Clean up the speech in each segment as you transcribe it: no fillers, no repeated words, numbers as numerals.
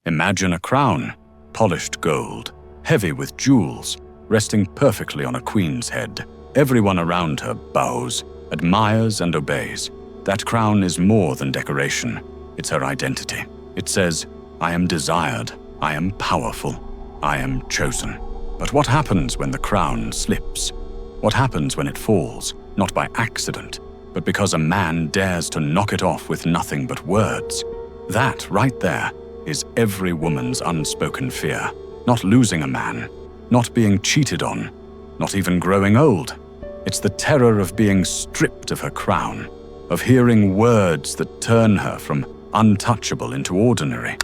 Imagine a crown, polished gold, heavy with jewels, resting perfectly on a queen's head. Everyone around her bows, admires and obeys. That crown is more than decoration. It's her identity. It says, I am desired, I am powerful, I am chosen. But what happens when the crown slips? What happens when it falls, not by accident, but because a man dares to knock it off with nothing but words? That right there is every woman's unspoken fear. Not losing a man, not being cheated on, not even growing old. It's the terror of being stripped of her crown, of hearing words that turn her from untouchable into ordinary.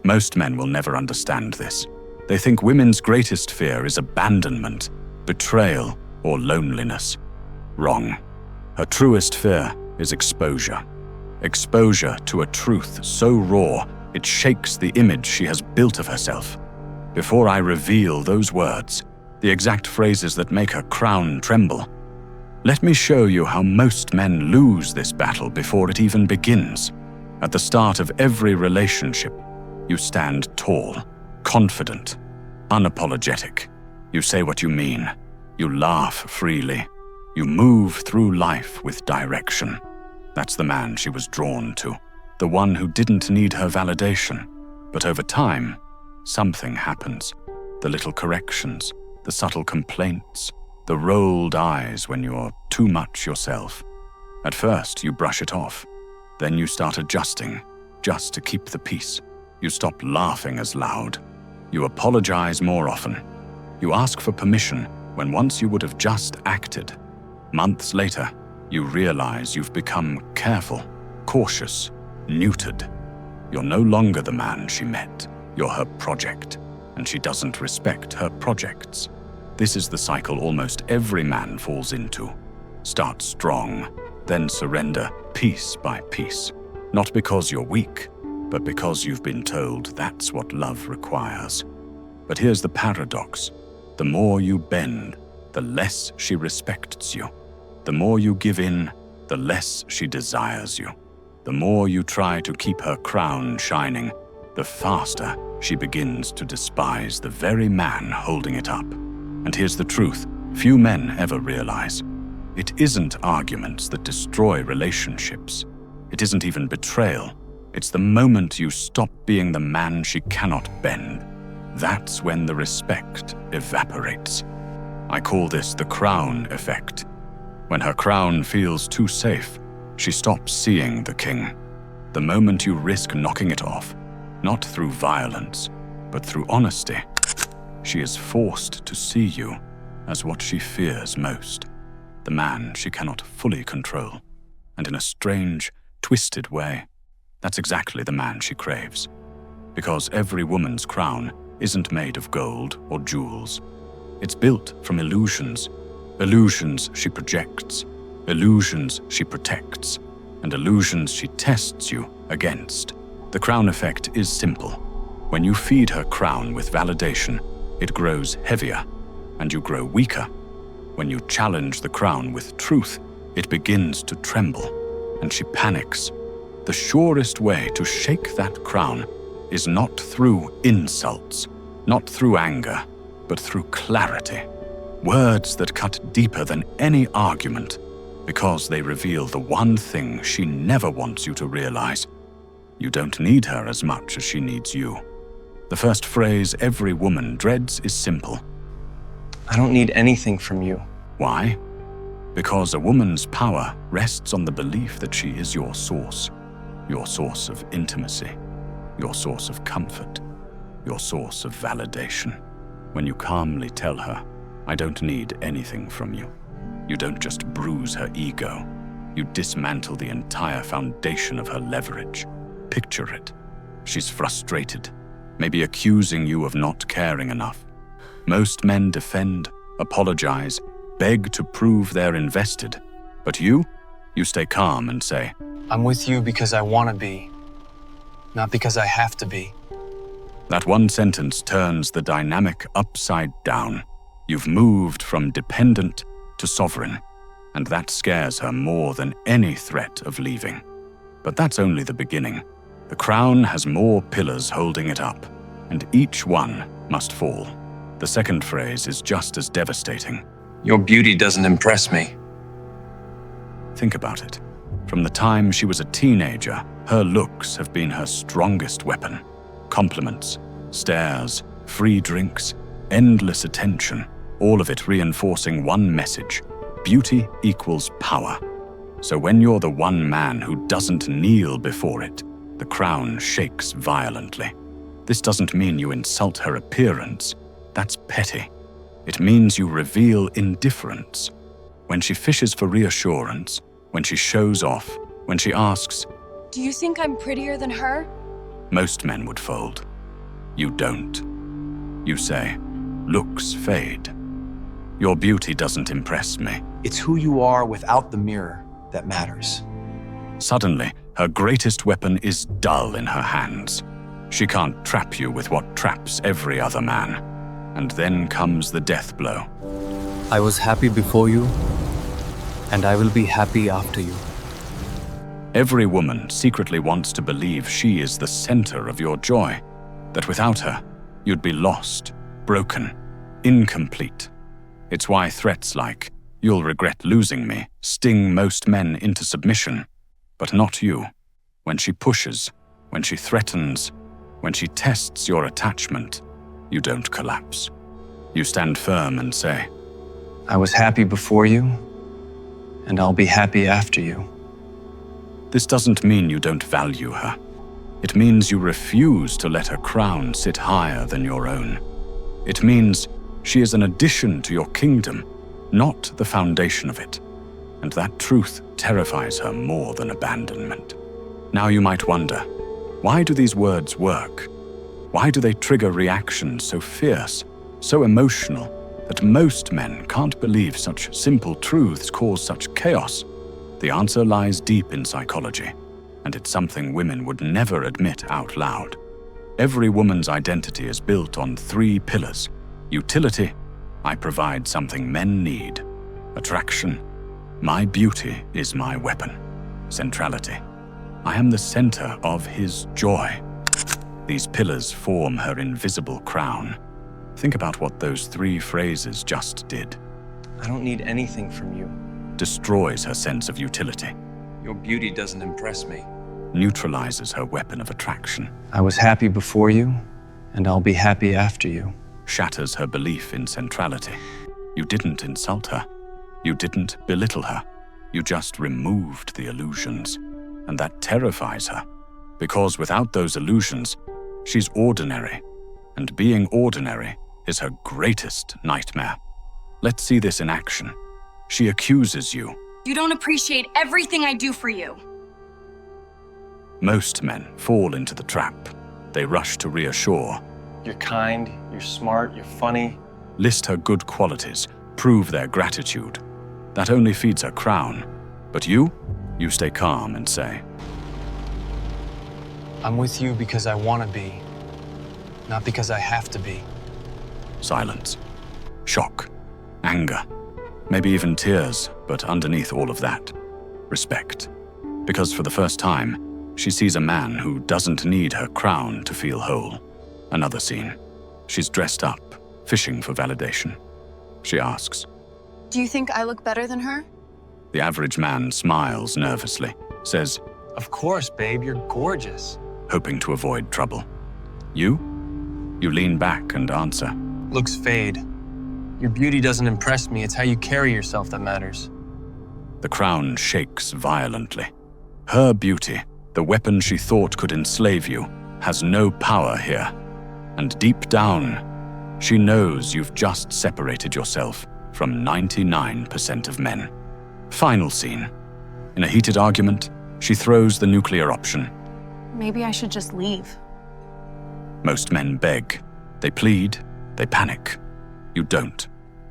Most men will never understand this. They think women's greatest fear is abandonment, betrayal, or loneliness. Wrong. Her truest fear is exposure. Exposure to a truth so raw it shakes the image she has built of herself. Before I reveal those words, the exact phrases that make her crown tremble, let me show you how most men lose this battle before it even begins. At the start of every relationship, you stand tall, confident, unapologetic. You say what you mean. You laugh freely. You move through life with direction. That's the man she was drawn to, the one who didn't need her validation. But over time, something happens. The little corrections, the subtle complaints, the rolled eyes when you're too much yourself. At first, you brush it off. Then you start adjusting, just to keep the peace. You stop laughing as loud. You apologize more often. You ask for permission when once you would have just acted. Months later, you realize you've become careful, cautious, neutered. You're no longer the man she met. You're her project, and she doesn't respect her projects. This is the cycle almost every man falls into. Start strong, then surrender piece by piece. Not because you're weak, but because you've been told that's what love requires. But here's the paradox. The more you bend, the less she respects you. The more you give in, the less she desires you. The more you try to keep her crown shining, the faster she begins to despise the very man holding it up. And here's the truth few men ever realize. It isn't arguments that destroy relationships. It isn't even betrayal. It's the moment you stop being the man she cannot bend. That's when the respect evaporates. I call this the crown effect. When her crown feels too safe, she stops seeing the king. The moment you risk knocking it off, not through violence, but through honesty, she is forced to see you as what she fears most, the man she cannot fully control. And in a strange, twisted way, that's exactly the man she craves. Because every woman's crown isn't made of gold or jewels. It's built from illusions. Illusions she projects, illusions she protects, and illusions she tests you against. The crown effect is simple. When you feed her crown with validation, it grows heavier, and you grow weaker. When you challenge the crown with truth, it begins to tremble, and she panics. The surest way to shake that crown is not through insults, not through anger, but through clarity. Words that cut deeper than any argument, because they reveal the one thing she never wants you to realize. You don't need her as much as she needs you. The first phrase every woman dreads is simple. I don't need anything from you. Why? Because a woman's power rests on the belief that she is your source of intimacy, your source of comfort, your source of validation. When you calmly tell her, I don't need anything from you, you don't just bruise her ego, you dismantle the entire foundation of her leverage. Picture it. She's frustrated, maybe accusing you of not caring enough. Most men defend, apologize, beg to prove they're invested. But you stay calm and say, I'm with you because I want to be, not because I have to be. That one sentence turns the dynamic upside down. You've moved from dependent to sovereign, and that scares her more than any threat of leaving. But that's only the beginning. The crown has more pillars holding it up, and each one must fall. The second phrase is just as devastating. Your beauty doesn't impress me. Think about it. From the time she was a teenager, her looks have been her strongest weapon. Compliments, stares, free drinks, endless attention, all of it reinforcing one message: beauty equals power. So when you're the one man who doesn't kneel before it, the crown shakes violently. This doesn't mean you insult her appearance. That's petty. It means you reveal indifference. When she fishes for reassurance, when she shows off, when she asks, "Do you think I'm prettier than her?" most men would fold. You don't. You say, "Looks fade. Your beauty doesn't impress me." It's who you are without the mirror that matters. Suddenly, her greatest weapon is dull in her hands. She can't trap you with what traps every other man. And then comes the death blow. I was happy before you, and I will be happy after you. Every woman secretly wants to believe she is the center of your joy, that without her, you'd be lost, broken, incomplete. It's why threats like, "You'll regret losing me," sting most men into submission, but not you. When she pushes, when she threatens, when she tests your attachment, you don't collapse. You stand firm and say, I was happy before you, and I'll be happy after you. this doesn't mean you don't value her. It means you refuse to let her crown sit higher than your own. It means she is an addition to your kingdom, not the foundation of it. And that truth terrifies her more than abandonment. Now you might wonder, why do these words work? Why do they trigger reactions so fierce, so emotional, that most men can't believe such simple truths cause such chaos? The answer lies deep in psychology, and it's something women would never admit out loud. Every woman's identity is built on 3 pillars. Utility, I provide something men need. Attraction, my beauty is my weapon. Centrality, I am the center of his joy. These pillars form her invisible crown. Think about what those 3 phrases just did. I don't need anything from you. Destroys her sense of utility. Your beauty doesn't impress me. Neutralizes her weapon of attraction. I was happy before you, and I'll be happy after you. Shatters her belief in centrality. You didn't insult her. You didn't belittle her. You just removed the illusions. And that terrifies her. Because without those illusions, she's ordinary. And being ordinary is her greatest nightmare. Let's see this in action. She accuses you. "You don't appreciate everything I do for you." Most men fall into the trap. They rush to reassure, You're kind, you're smart, you're funny. list her good qualities, prove their gratitude. That only feeds her crown. But you stay calm and say, I'm with you because I want to be, not because I have to be. silence, shock, anger, maybe even tears, but underneath all of that, respect. Because for the first time, she sees a man who doesn't need her crown to feel whole. Another scene. She's dressed up, fishing for validation. She asks, "Do you think I look better than her?" the average man smiles nervously, says, Of course, babe, you're gorgeous. hoping to avoid trouble. You? You lean back and answer, Looks fade. Your beauty doesn't impress me, it's how you carry yourself that matters. the crown shakes violently. Her beauty, the weapon she thought could enslave you, has no power here. And deep down, she knows you've just separated yourself from 99% of men. Final scene. In a heated argument, she throws the nuclear option. "Maybe I should just leave." Most men beg. They plead. They panic. You don't.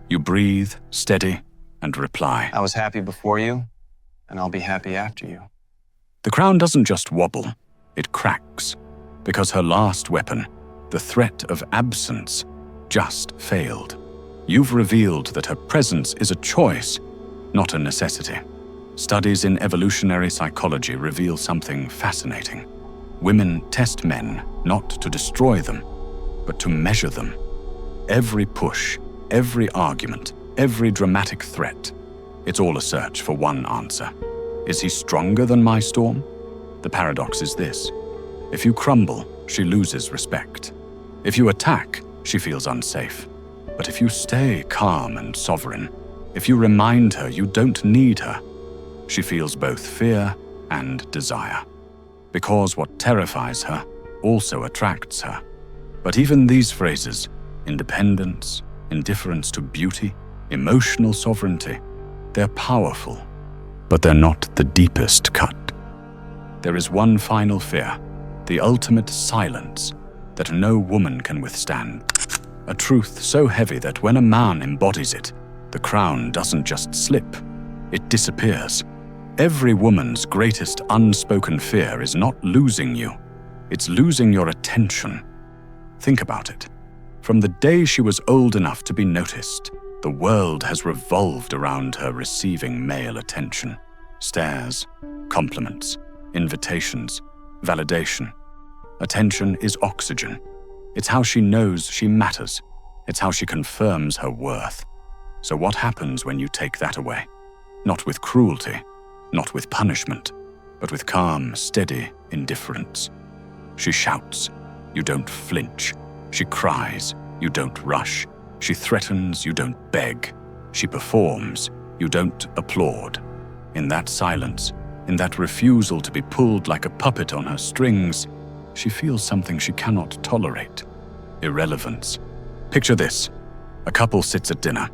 You breathe, steady, and reply. I was happy before you, and I'll be happy after you. The crown doesn't just wobble, it cracks, because her last weapon, the threat of absence, just failed. You've revealed that her presence is a choice, not a necessity. Studies in evolutionary psychology reveal something fascinating. Women test men not to destroy them, but to measure them. Every push, every argument, every dramatic threat, it's all a search for one answer. Is he stronger than my storm? The paradox is this. If you crumble, she loses respect. If you attack, she feels unsafe. But if you stay calm and sovereign, if you remind her you don't need her, she feels both fear and desire. Because what terrifies her also attracts her. But even these phrases, independence, indifference to beauty, emotional sovereignty, they're powerful, but they're not the deepest cut. There is one final fear, the ultimate silence that no woman can withstand. A truth so heavy that when a man embodies it, the crown doesn't just slip, it disappears. Every woman's greatest unspoken fear is not losing you, it's losing your attention. Think about it. From the day she was old enough to be noticed, the world has revolved around her receiving male attention. Stares, compliments, invitations, validation. Attention is oxygen. It's how she knows she matters. It's how she confirms her worth. So what happens when you take that away? Not with cruelty, not with punishment, but with calm, steady indifference. She shouts, you don't flinch. She cries, you don't rush. She threatens, you don't beg. She performs, you don't applaud. In that silence, in that refusal to be pulled like a puppet on her strings, she feels something she cannot tolerate. Irrelevance. Picture this. A couple sits at dinner.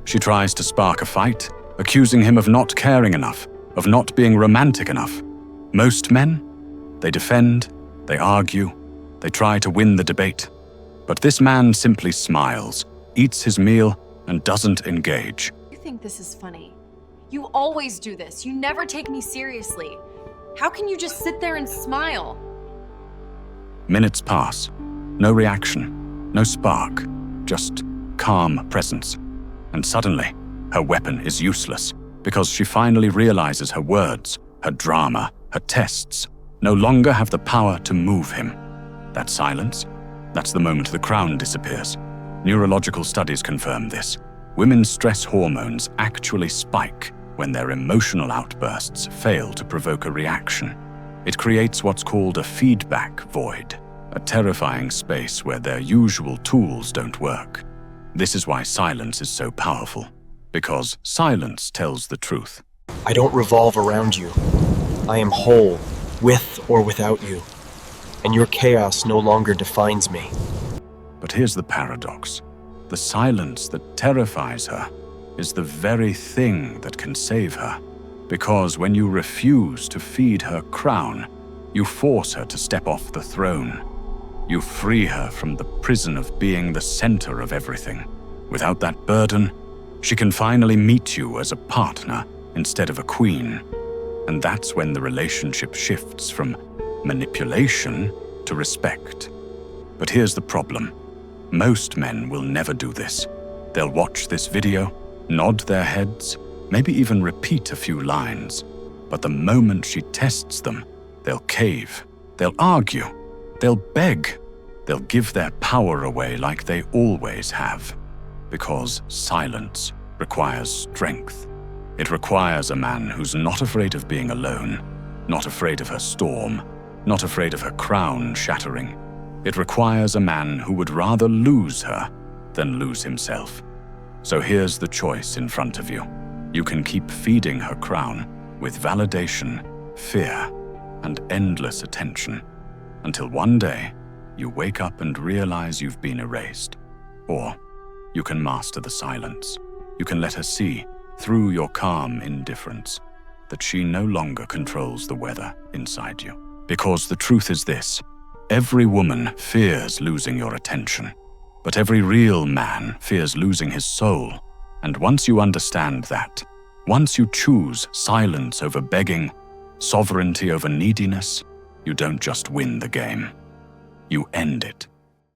She tries to spark a fight, accusing him of not caring enough, of not being romantic enough. Most men, they defend, they argue, they try to win the debate. But this man simply smiles, eats his meal, and doesn't engage. You think this is funny? You always do this. You never take me seriously. How can you just sit there and smile? Minutes pass. No reaction, no spark, just calm presence. And suddenly, her weapon is useless because she finally realizes her words, her drama, her tests no longer have the power to move him. That silence, that's the moment the crown disappears. Neurological studies confirm this. Women's stress hormones actually spike when their emotional outbursts fail to provoke a reaction. It creates what's called a feedback void, a terrifying space where their usual tools don't work. This is why silence is so powerful, because silence tells the truth. I don't revolve around you. I am whole, with or without you, and your chaos no longer defines me. But here's the paradox. The silence that terrifies her is the very thing that can save her. Because when you refuse to feed her crown, you force her to step off the throne. You free her from the prison of being the center of everything. Without that burden, she can finally meet you as a partner instead of a queen. And that's when the relationship shifts from manipulation to respect. But here's the problem. Most men will never do this. They'll watch this video, nod their heads, maybe even repeat a few lines. But the moment she tests them, they'll cave, they'll argue, they'll beg, they'll give their power away like they always have. Because silence requires strength. It requires a man who's not afraid of being alone, not afraid of her storm, not afraid of her crown shattering. It requires a man who would rather lose her than lose himself. So here's the choice in front of you. You can keep feeding her crown with validation, fear, and endless attention, until one day you wake up and realize you've been erased. Or you can master the silence. You can let her see, through your calm indifference, that she no longer controls the weather inside you. Because the truth is this: every woman fears losing your attention, but every real man fears losing his soul. And once you understand that, once you choose silence over begging, sovereignty over neediness, you don't just win the game, you end it.